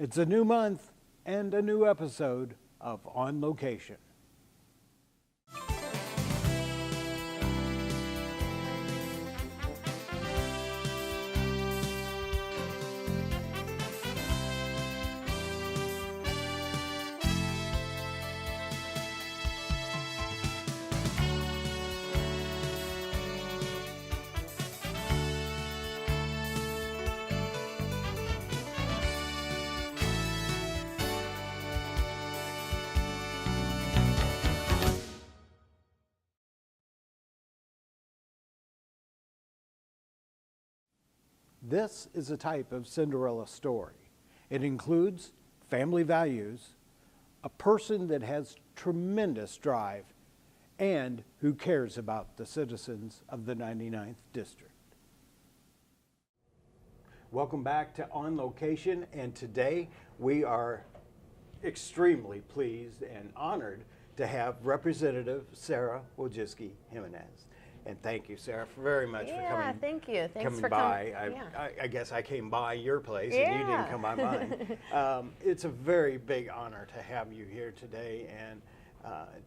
It's a new month and a new episode of On Location. This is a type of Cinderella story. It includes family values, a person that has tremendous drive, and who cares about the citizens of the 99th District. Welcome back to On Location, and today we are extremely pleased and honored to have Representative Sara Wojcicki Jimenez. And thank you, Sarah, very much for coming. Yeah, thank you. Thanks for by. coming. I guess I came by your place and you didn't come by mine. It's a very big honor to have you here today and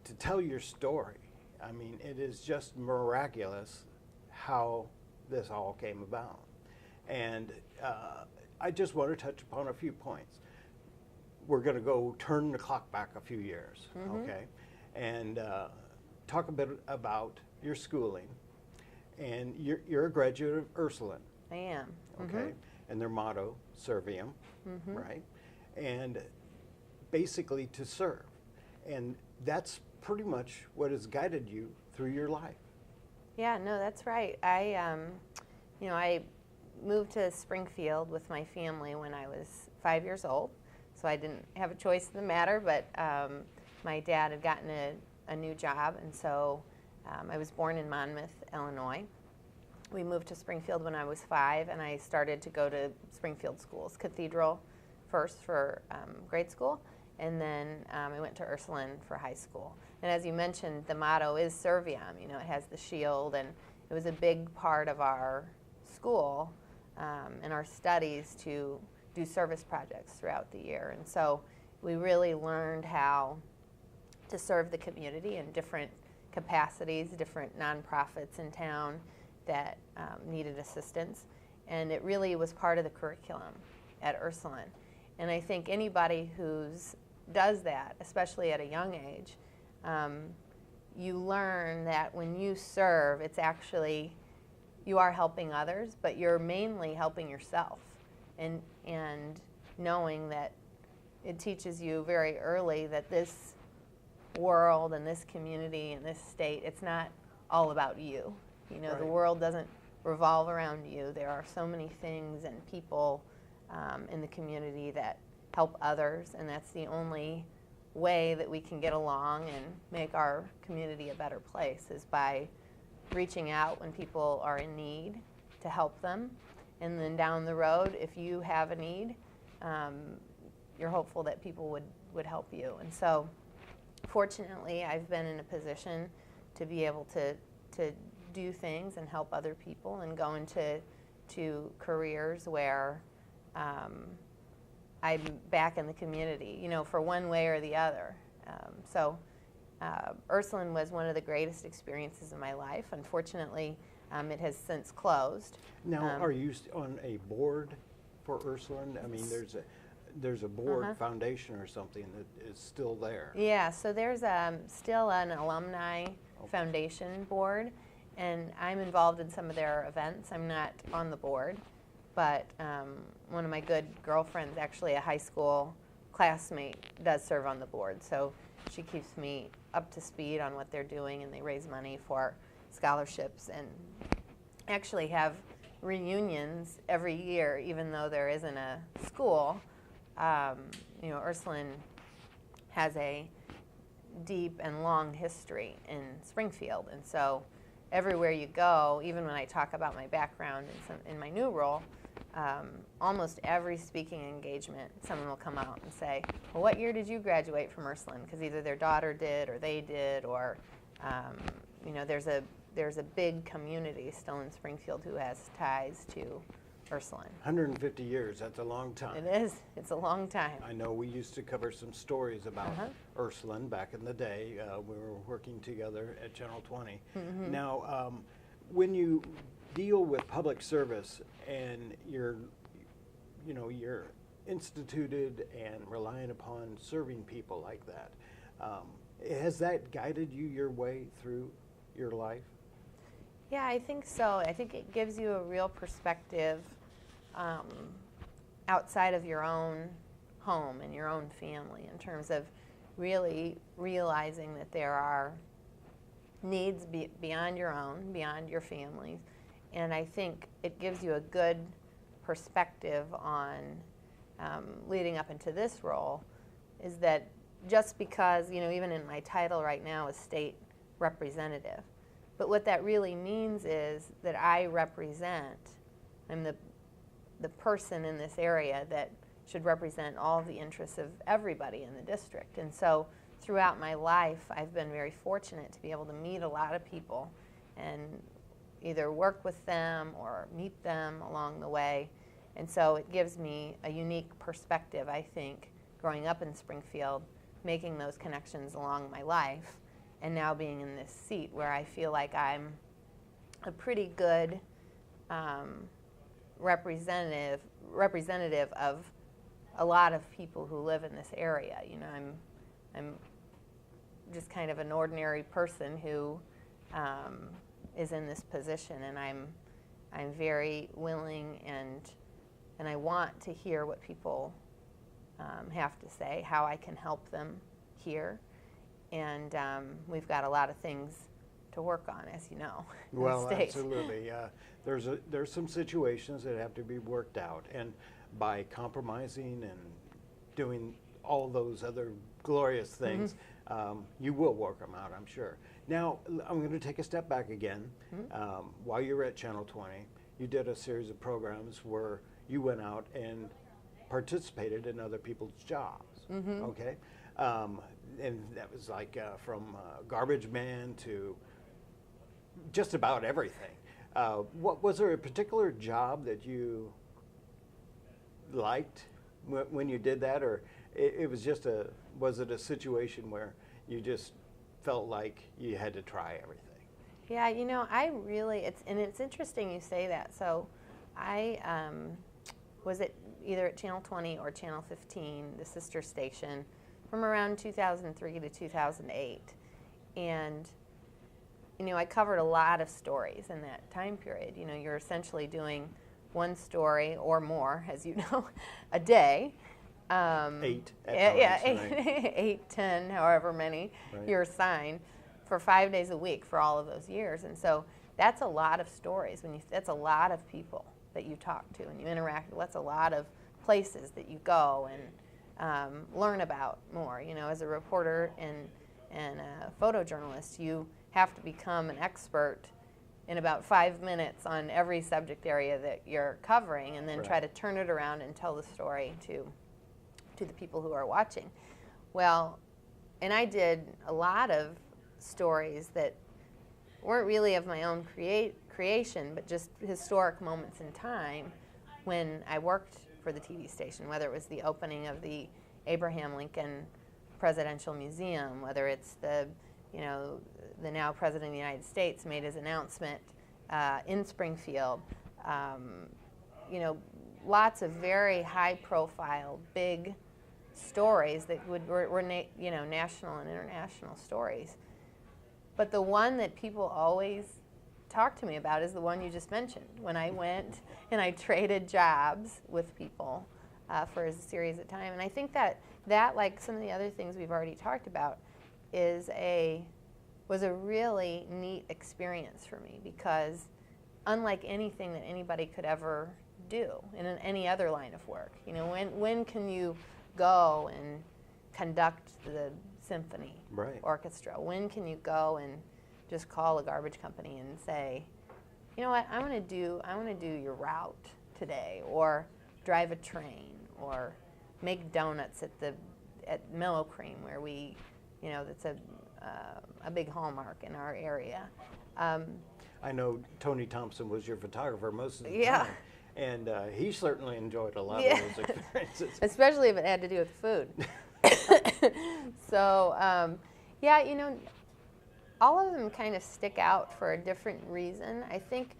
to tell your story. I mean, it is just miraculous how this all came about. And I just want to touch upon a few points. We're going to go turn the clock back a few years, okay? And talk a bit about your schooling, and you're a graduate of Ursuline. I am. Okay, and their motto, Servium, right? And basically to serve, and that's pretty much what has guided you through your life. Yeah, no, that's right. I moved to Springfield with my family when I was 5 years old, so I didn't have a choice in the matter, but my dad had gotten a new job, and so I was born in Monmouth, Illinois. We moved to Springfield when I was 5, and I started to go to Springfield schools, Cathedral first for grade school, and then I went to Ursuline for high school. And as you mentioned, the motto is Serviam. You know, it has the shield, and it was a big part of our school and our studies to do service projects throughout the year. And so we really learned how to serve the community in different capacities, different nonprofits in town that needed assistance, and it really was part of the curriculum at Ursuline. And I think anybody who does that, especially at a young age, you learn that when you serve, it's actually, you are helping others, but you're mainly helping yourself, and knowing that it teaches you very early that this world and this community and this state, it's not all about you. You know, Right. The world doesn't revolve around you. There are so many things and people in the community that help others, and that's the only way that we can get along and make our community a better place, is by reaching out when people are in need to help them. And then down the road, if you have a need, you're hopeful that people would help you. And so fortunately, I've been in a position to be able to do things and help other people and go into careers where I'm back in the community, you know, for one way or the other. Ursuline was one of the greatest experiences in my life. Unfortunately, it has since closed. Now, are you on a board for Ursuline? I mean, there's a board foundation or something that is still there. Yeah, so there's still an alumni foundation board, and I'm involved in some of their events. I'm not on the board, but one of my good girlfriends, actually a high school classmate, does serve on the board. So she keeps me up to speed on what they're doing, and they raise money for scholarships and actually have reunions every year, even though there isn't a school. You know, Ursuline has a deep and long history in Springfield, and so everywhere you go, even when I talk about my background in my new role, almost every speaking engagement, someone will come out and say, well, what year did you graduate from Ursuline? Because either their daughter did or they did, or you know, there's a big community still in Springfield who has ties to Ursuline. 150 years, that's a long time. It is. It's a long time. I know we used to cover some stories about Ursuline back in the day. We were working together at Channel 20. Now, when you deal with public service and you're instituted and relying upon serving people like that, has that guided you your way through your life? Yeah, I think so. I think it gives you a real perspective outside of your own home and your own family, in terms of really realizing that there are needs beyond your own, beyond your family's. And I think it gives you a good perspective on leading up into this role, is that just because, even in my title right now is state representative, but what that really means is that I represent, I'm the person in this area that should represent all the interests of everybody in the district. And so throughout my life, I've been very fortunate to be able to meet a lot of people and either work with them or meet them along the way. And so it gives me a unique perspective, I think, growing up in Springfield, making those connections along my life, and now being in this seat where I feel like I'm a pretty good representative of a lot of people who live in this area. I'm just kind of an ordinary person who is in this position, and I'm very willing and I want to hear what people have to say, how I can help them here, and we've got a lot of things to work on, as you know. Well, absolutely. There's some situations that have to be worked out, and by compromising and doing all those other glorious things, you will work them out, I'm sure. Now, I'm going to take a step back again. While you were at Channel 20, you did a series of programs where you went out and participated in other people's jobs, okay? And that was like from garbage man to just about everything. Was there a particular job that you liked when you did that, or it was just was it a situation where you just felt like you had to try everything? Yeah, it's interesting you say that. So I was either at Channel 20 or Channel 15, the sister station, from around 2003 to 2008. And, I covered a lot of stories in that time period. You're essentially doing one story or more, as you know, a day. 8 at times, yeah, right? 8, 10, however many you're assigned, for 5 days a week for all of those years. And so that's a lot of stories. That's a lot of people that you talk to and you interact with. That's a lot of places that you go and learn about more. As a reporter and a photojournalist, you have to become an expert in about 5 minutes on every subject area that you're covering, and then try to turn it around and tell the story to the people who are watching. Well, and I did a lot of stories that weren't really of my own creation, but just historic moments in time when I worked for the TV station, whether it was the opening of the Abraham Lincoln Presidential Museum, whether it's the now President of the United States made his announcement in Springfield. Lots of very high-profile, big stories that were national and international stories. But the one that people always talk to me about is the one you just mentioned, when I went and I traded jobs with people for a series of time. And I think that like some of the other things we've already talked about, was a really neat experience for me, because unlike anything that anybody could ever do in any other line of work, when can you go and conduct the symphony orchestra? When can you go and just call a garbage company and say, you know what, I want to do your route today, or drive a train, or make donuts at Mellow Cream, where we, that's a big hallmark in our area. I know Tony Thompson was your photographer most of the Yeah. time, And he certainly enjoyed a lot Yeah. of those experiences. Especially if it had to do with food. So, yeah, you know, all of them kind of stick out for a different reason. I think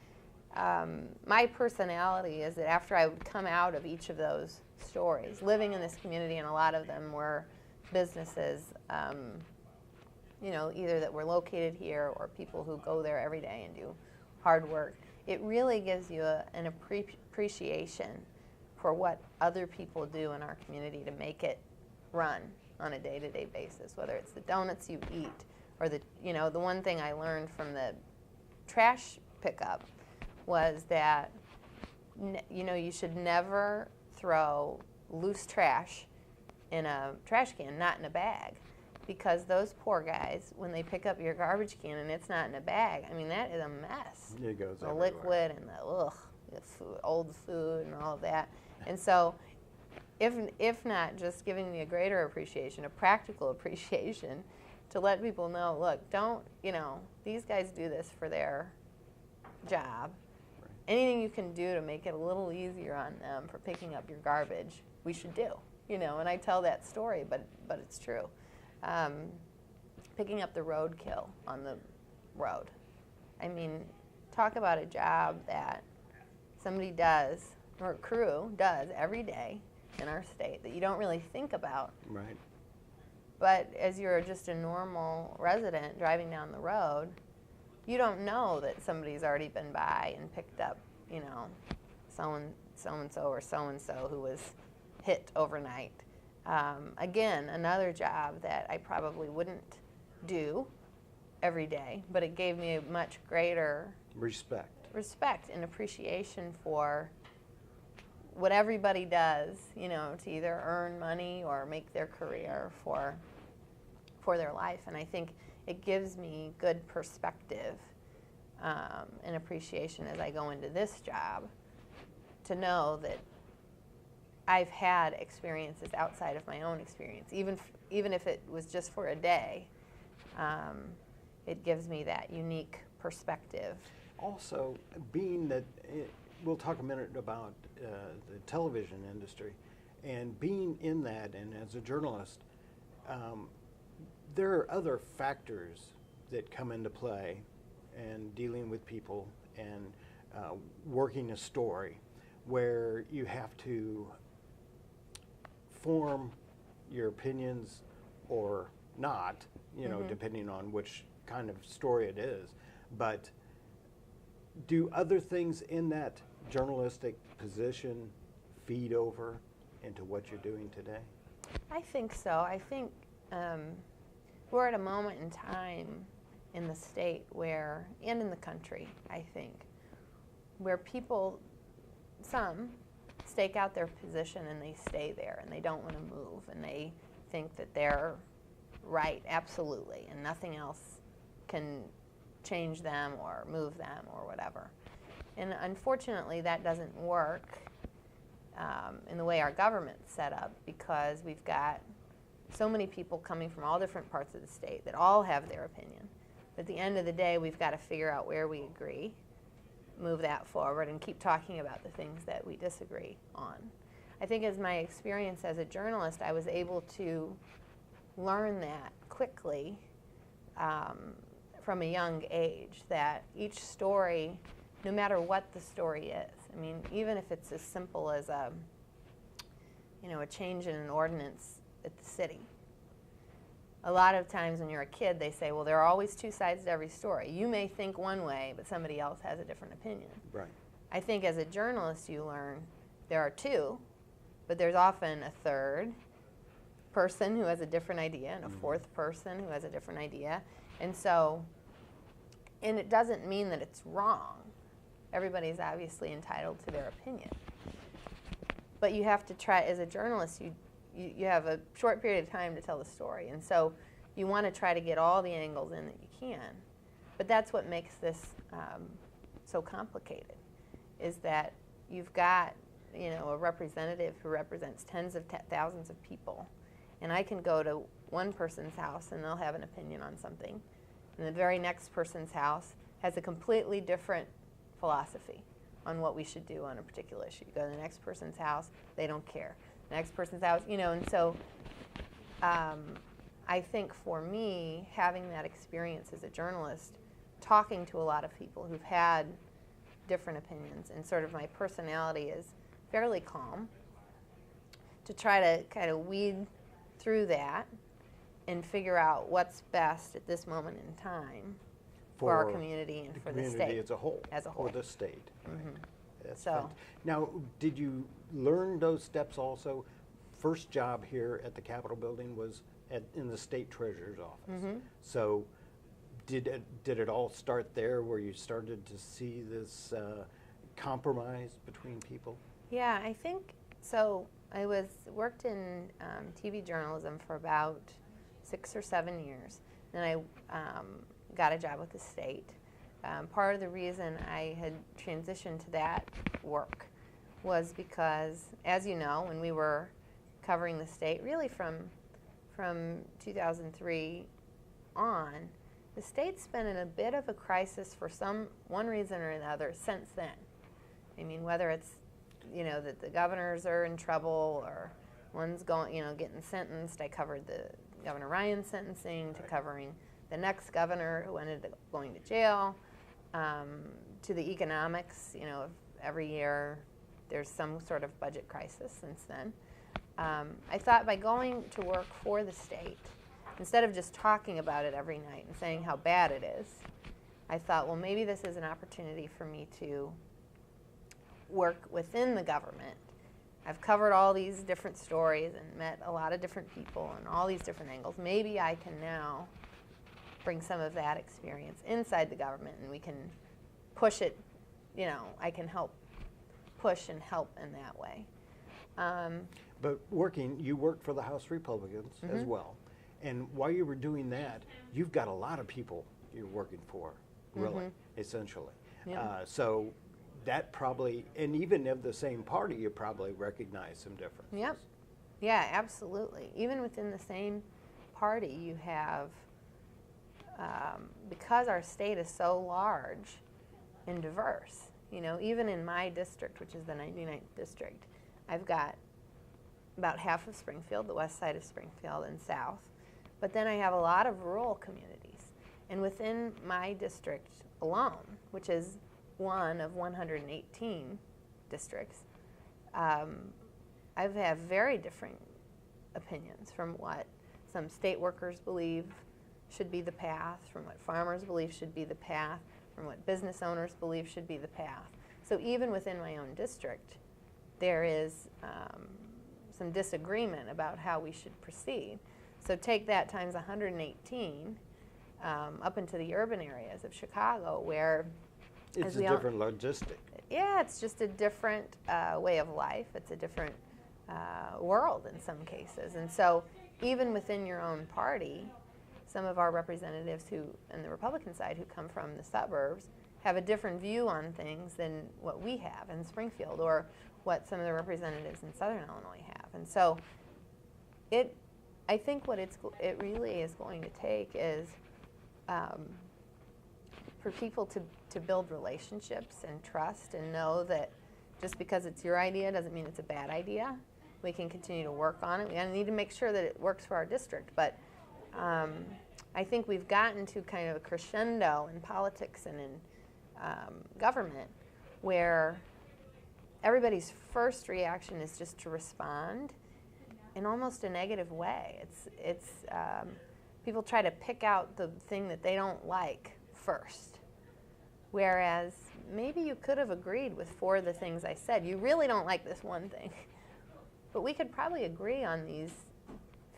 my personality is that after I would come out of each of those stories, living in this community, and a lot of them were businesses, you know, either that were located here or people who go there every day and do hard work, it really gives you an appreciation for what other people do in our community to make it run on a day-to-day basis, whether it's the donuts you eat or the, you know, the one thing I learned from the trash pickup was that, you know, you should never throw loose trash in a trash can, not in a bag, because those poor guys, when they pick up your garbage can and it's not in a bag, I mean, that is a mess. It goes the everywhere. liquid and the food, old food and all of that. And so, if not just giving me a greater appreciation, a practical appreciation, to let people know, look, don't, you know, these guys do this for their job. Right. Anything you can do to make it a little easier on them for picking up your garbage, we should do. You know, and I tell that story, but it's true. Picking up the roadkill on the road. I mean, talk about a job that somebody does, or a crew does every day in our state that you don't really think about. Right. But as you're just a normal resident driving down the road, you don't know that somebody's already been by and picked up, you know, so-and-so or so-and-so who was hit overnight. Again, another job that I probably wouldn't do every day, but it gave me a much greater respect and appreciation for what everybody does, you know, to either earn money or make their career for their life. And I think it gives me good perspective and appreciation as I go into this job to know that I've had experiences outside of my own experience, even if it was just for a day. It gives me that unique perspective. Also, being that, we'll talk a minute about the television industry, and being in that, and as a journalist, there are other factors that come into play and dealing with people and working a story where you have to form your opinions or not, you know, depending on which kind of story it is. But do other things in that journalistic position feed over into what you're doing today? I think so. I think we're at a moment in time in the state where, and in the country, I think, where people, some, stake out their position and they stay there and they don't want to move and they think that they're right, absolutely, and nothing else can change them or move them or whatever. And unfortunately, that doesn't work in the way our government's set up, because we've got so many people coming from all different parts of the state that all have their opinion. But at the end of the day, we've got to figure out where we agree, move that forward, and keep talking about the things that we disagree on. I think as my experience as a journalist, I was able to learn that quickly from a young age, that each story, no matter what the story is, I mean, even if it's as simple as a change in an ordinance at the city. A lot of times when you're a kid, they say, well, there are always two sides to every story. You may think one way, but somebody else has a different opinion. Right. I think as a journalist, you learn there are two, but there's often a third person who has a different idea and a fourth person who has a different idea. And so, and it doesn't mean that it's wrong. Everybody's obviously entitled to their opinion. But you have to try, as a journalist, you have a short period of time to tell the story. And so you want to try to get all the angles in that you can. But that's what makes this so complicated, is that you've got, a representative who represents tens of thousands of people. And I can go to one person's house and they'll have an opinion on something. And the very next person's house has a completely different philosophy on what we should do on a particular issue. You go to the next person's house, they don't care. The next person's house, and so I think for me, having that experience as a journalist, talking to a lot of people who've had different opinions, and sort of my personality is fairly calm, to try to kind of weed through that and figure out what's best at this moment in time for our community and for the state. Community as a whole. Or the state. Right. That's now, did you learn those steps also? First job here at the Capitol building was in the state treasurer's office. So did it all start there where you started to see this compromise between people? Yeah, I think so. I worked in TV journalism for about 6 or 7 years. Then I got a job with the state. Part of the reason I had transitioned to that work was because, as you know, when we were covering the state, really from 2003 on, the state's been in a bit of a crisis for one reason or another since then. I mean, whether it's that the governors are in trouble or one's going, getting sentenced. I covered the Governor Ryan sentencing, to covering the next governor who ended up going to jail, to the economics. Of every year there's some sort of budget crisis since then. I thought by going to work for the state, instead of just talking about it every night and saying how bad it is, I thought, well, maybe this is an opportunity for me to work within the government. I've covered all these different stories and met a lot of different people and all these different angles. Maybe I can now bring some of that experience inside the government, and we can push it, I can help push and help in that way. But you worked for the House Republicans as well. And while you were doing that, you've got a lot of people you're working for, really, essentially. Yep. So that probably, and even of the same party, you probably recognize some differences. Yep. Yeah, absolutely. Even within the same party, you have, because our state is so large and diverse, even in my district, which is the 99th district, I've got about half of Springfield, the west side of Springfield and south, but then I have a lot of rural communities. And within my district alone, which is one of 118 districts, I've had very different opinions from what some state workers believe should be the path, from what farmers believe should be the path, from what business owners believe should be the path. So even within my own district, there is some disagreement about how we should proceed. So take that times 118 up into the urban areas of Chicago, where it's a different logistic. Yeah, it's just a different way of life. It's a different world in some cases. And so even within your own party, some of our representatives on the Republican side who come from the suburbs have a different view on things than what we have in Springfield, or what some of the representatives in Southern Illinois have. And so I think what it really is going to take is for people to build relationships and trust, and know that just because it's your idea doesn't mean it's a bad idea. We can continue to work on it. We need to make sure that it works for our district. But I think we've gotten to kind of a crescendo in politics and in government where everybody's first reaction is just to respond in almost a negative way. It's people try to pick out the thing that they don't like first, whereas maybe you could have agreed with 4 of the things I said. You really don't like this one thing, but we could probably agree on these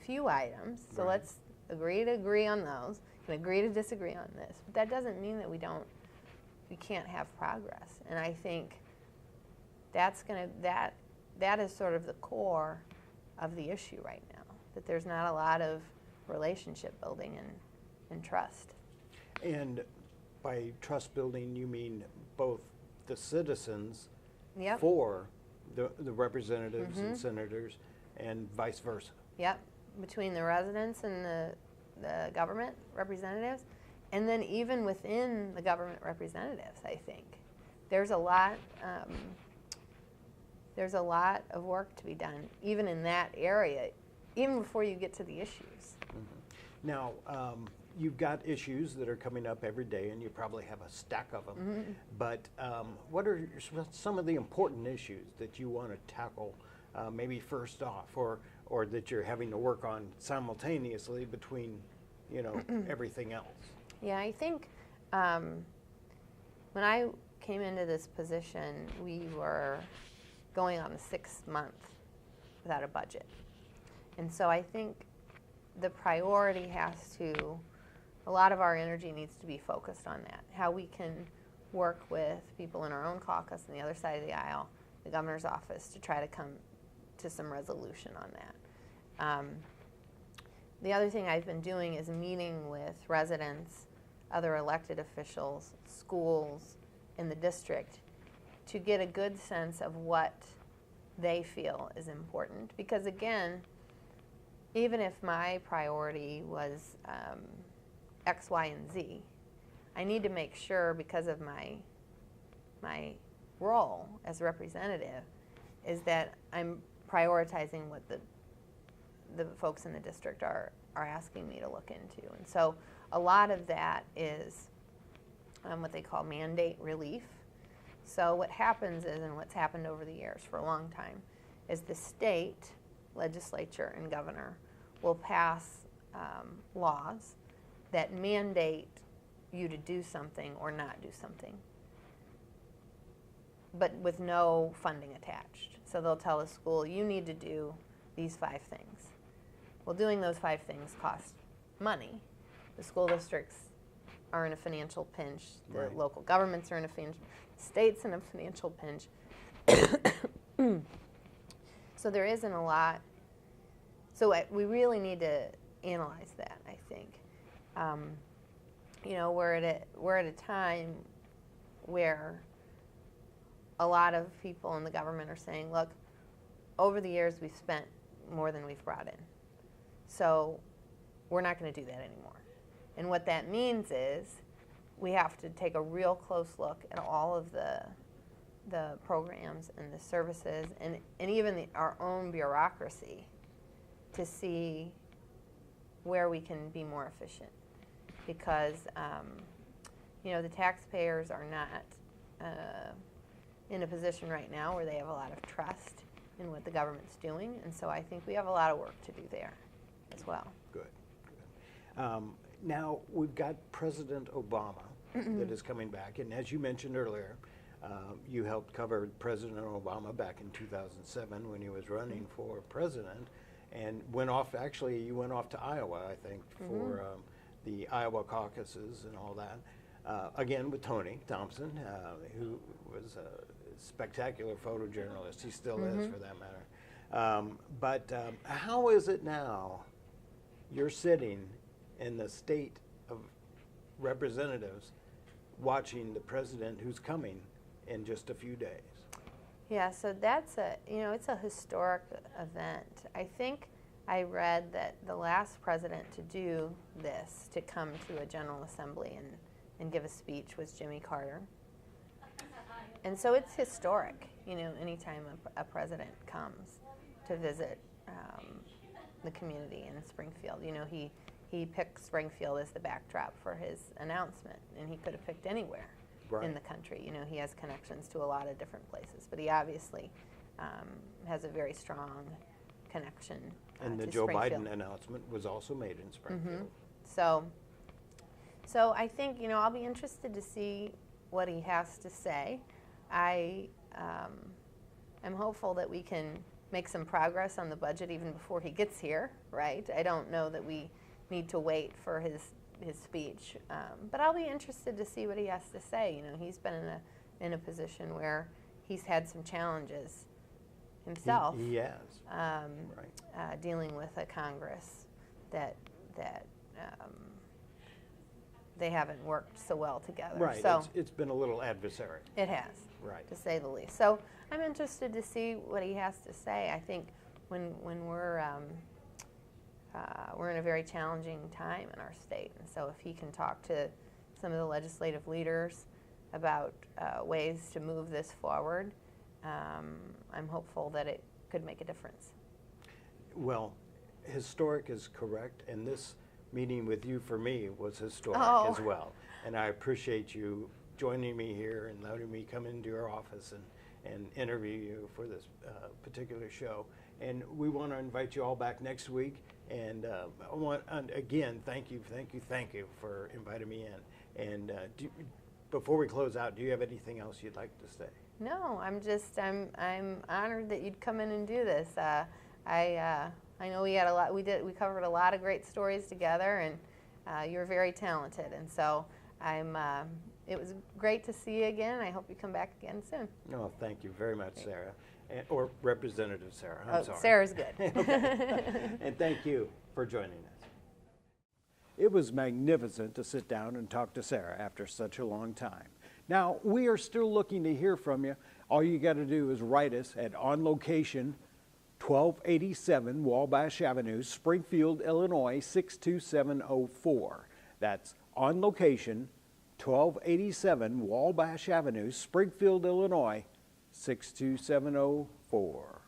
few items. So let's agree to agree on those, and agree to disagree on this. But that doesn't mean that we can't have progress. And I think that is sort of the core of the issue right now, that there's not a lot of relationship building and trust. And by trust building, you mean both the citizens Yep. for the representatives and senators, and vice versa. Yep, between the residents and the government representatives, and then even within the government representatives, I think there's a lot of work to be done, even in that area, even before you get to the issues. Now, you've got issues that are coming up every day, and you probably have a stack of them. But what are some of the important issues that you want to tackle, maybe first off, or that you're having to work on simultaneously between, everything else? Yeah, I think when I came into this position, we were going on the 6th month without a budget. And so I think the priority a lot of our energy needs to be focused on that, how we can work with people in our own caucus on the other side of the aisle, the governor's office, to try to come to some resolution on that. The other thing I've been doing is meeting with residents, other elected officials, schools in the district to get a good sense of what they feel is important. Because again, even if my priority was X, Y, and Z, I need to make sure, because of my role as representative, is that I'm prioritizing what the folks in the district are asking me to look into. And so a lot of that is what they call mandate relief. So what happens is, and what's happened over the years for a long time, is the state legislature and governor will pass laws that mandate you to do something or not do something, but with no funding attached. So they'll tell a school, you need to do these 5 things. Well, doing those 5 things costs money. The school districts are in a financial pinch. The Right. local governments are in a financial, states in a financial pinch. So there isn't a lot. So we really need to analyze that, I think. We're at a time where a lot of people in the government are saying, look, over the years we've spent more than we've brought in. So we're not going to do that anymore. And what that means is we have to take a real close look at all of the programs and the services and even our own bureaucracy to see where we can be more efficient. Because, the taxpayers are not in a position right now where they have a lot of trust in what the government's doing. And so I think we have a lot of work to do there as well. Good. Now, we've got President Obama that is coming back. And as you mentioned earlier, you helped cover President Obama back in 2007 when he was running for president, and you went off to Iowa, I think, for the Iowa caucuses and all that. Again, with Tony Thompson, who was a spectacular photojournalist. He still is, for that matter. But how is it now? You're sitting in the state of representatives watching the president who's coming in just a few days. Yeah, so that's it's a historic event. I think I read that the last president to do this, to come to a General Assembly and give a speech, was Jimmy Carter. And so it's historic, anytime a president comes to visit the community in Springfield. He picked Springfield as the backdrop for his announcement, and he could have picked anywhere in the country. He has connections to a lot of different places, but he obviously has a very strong connection and the to Joe Springfield. Biden announcement was also made in Springfield. So I think, I'll be interested to see what he has to say. I'm hopeful that we can make some progress on the budget even before he gets here, right? I don't know that we need to wait for his speech, but I'll be interested to see what he has to say. He's been in a position where he's had some challenges himself. He has. Dealing with a Congress that they haven't worked so well together. Right. So it's been a little adversarial. it has, to say the least. So I'm interested to see what he has to say. I think when we're in a very challenging time in our state, and so if he can talk to some of the legislative leaders about ways to move this forward. I'm hopeful that it could make a difference. Well, historic is correct, and this meeting with you for me was historic as well. And I appreciate you joining me here and letting me come into your office and interview you for this particular show. And we want to invite you all back next week. And again, thank you for inviting me in. And before we close out, do you have anything else you'd like to say? No, I'm honored that you'd come in and do this. I know we had a lot. We covered a lot of great stories together, and you're very talented. And so it was great to see you again. I hope you come back again soon. No, thank you very much, Sara. Or Representative Sara, I'm sorry. Sarah's good. And thank you for joining us. It was magnificent to sit down and talk to Sara after such a long time. Now, we are still looking to hear from you. All you got to do is write us at On Location, 1287 Wabash Avenue, Springfield, Illinois, 62704. That's On Location, 1287 Wabash Avenue, Springfield, Illinois, 62704.